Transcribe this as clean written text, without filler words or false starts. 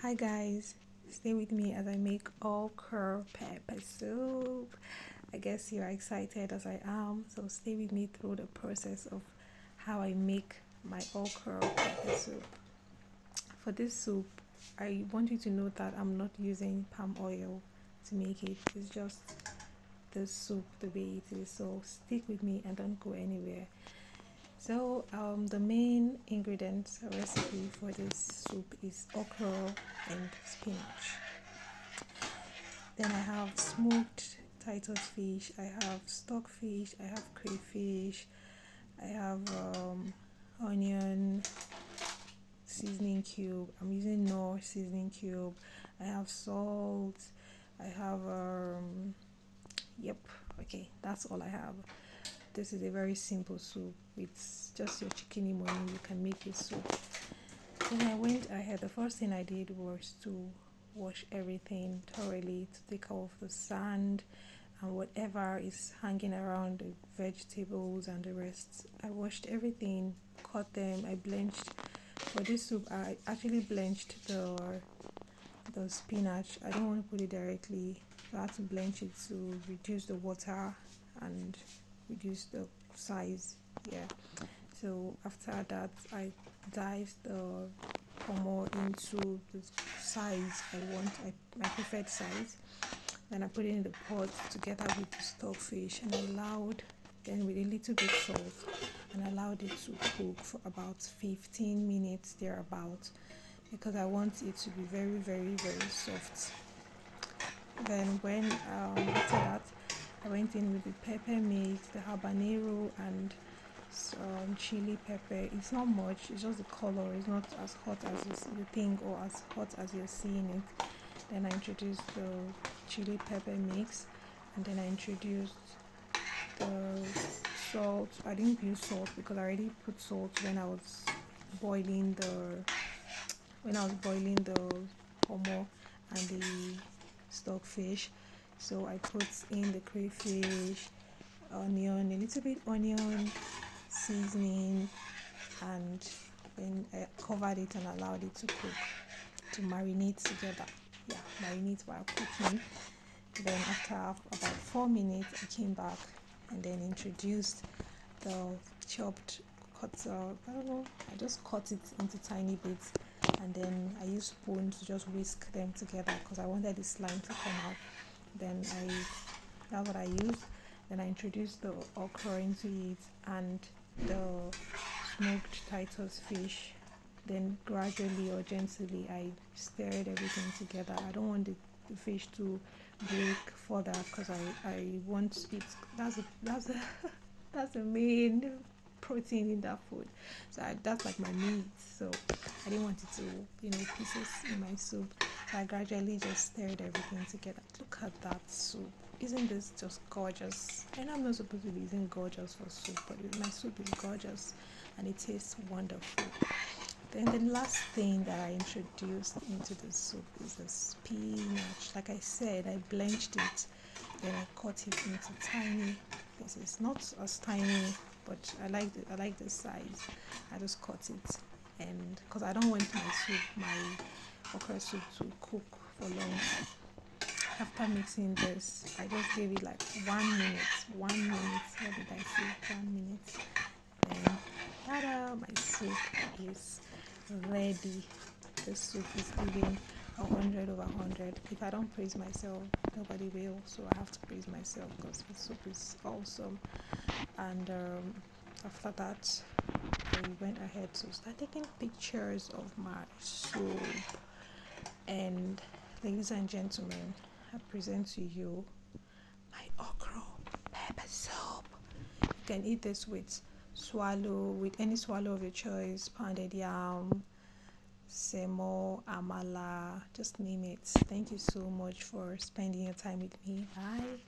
Hi guys, stay with me as I make okra pepper soup. I guess you're excited as I am, so stay with me through the process of how I make my okra pepper soup. For this soup, I want you to note that I'm not using palm oil to make it. It's just the soup the way it is, so stick with me and don't go anywhere. So the main ingredients recipe for this soup is okra and spinach. Then I have smoked Titus fish, I have stockfish, I have crayfish, I have onion seasoning cube. I'm using knor seasoning cube. I have salt. I have that's all I have. This is a very simple soup. It's just your chicken money. You can make this soup. Then I went ahead. The first thing I did was to wash everything thoroughly to take off the sand and whatever is hanging around the vegetables and the rest. I washed everything, cut them. I blanched. For this soup, I actually blanched the spinach. I don't want to put it directly. I had to blanch it to reduce the water and reduce the size. So after that, I dived the ponmo into the size I want, my preferred size. Then I put it in the pot together with the stockfish and then with a little bit salt, and allowed it to cook for about 15 minutes thereabout, because I want it to be very, very, very soft. Then after that, I went in with the pepper mix, the habanero, and some chili pepper. It's not much, it's just the color. It's not as hot as you think or as hot as you're seeing it. Then I introduced the chili pepper mix, and then I introduced the salt. I didn't use salt because I already put salt when I was boiling the ponmo and the stockfish. So I put in the crayfish, onion, a little bit onion seasoning, and then I covered it and allowed it to cook, to marinate together. Marinate while cooking. Then after about 4 minutes, I came back and then introduced the chopped I just cut it into tiny bits, and then I used spoon to just whisk them together because I wanted the slime to come out. Then that's what I used. Then I introduced the okra into it and the smoked Titus fish. Then gradually or gently I stirred everything together. I don't want the fish to break further because I want it. That's the main protein in that food. So that's like my meat. So I didn't want it to pieces in my soup. So I gradually just stirred everything together. Look at that soup. Isn't this just gorgeous? I know I'm not supposed to be using gorgeous for soup, but my soup is gorgeous and it tastes wonderful. Then the last thing that I introduced into the soup is the spinach. Like I said, I blanched it, then I cut it into tiny pieces. Not as tiny, but I like the size. I just cut it, and because I don't want my okra soup to cook for long. After mixing this, I just gave it like 1 minute. 1 minute. What did I say? 1 minute. Then, ta-da! My soup is ready. The soup is giving 100 over 100. If I don't praise myself, nobody will. So I have to praise myself because the soup is awesome. And after that, I went ahead to start taking pictures of my soup. And ladies and gentlemen, I present to you my okra pepper soup. You can eat this with any swallow of your choice, pounded yam, semo, amala, just name it. Thank you so much for spending your time with me. Bye.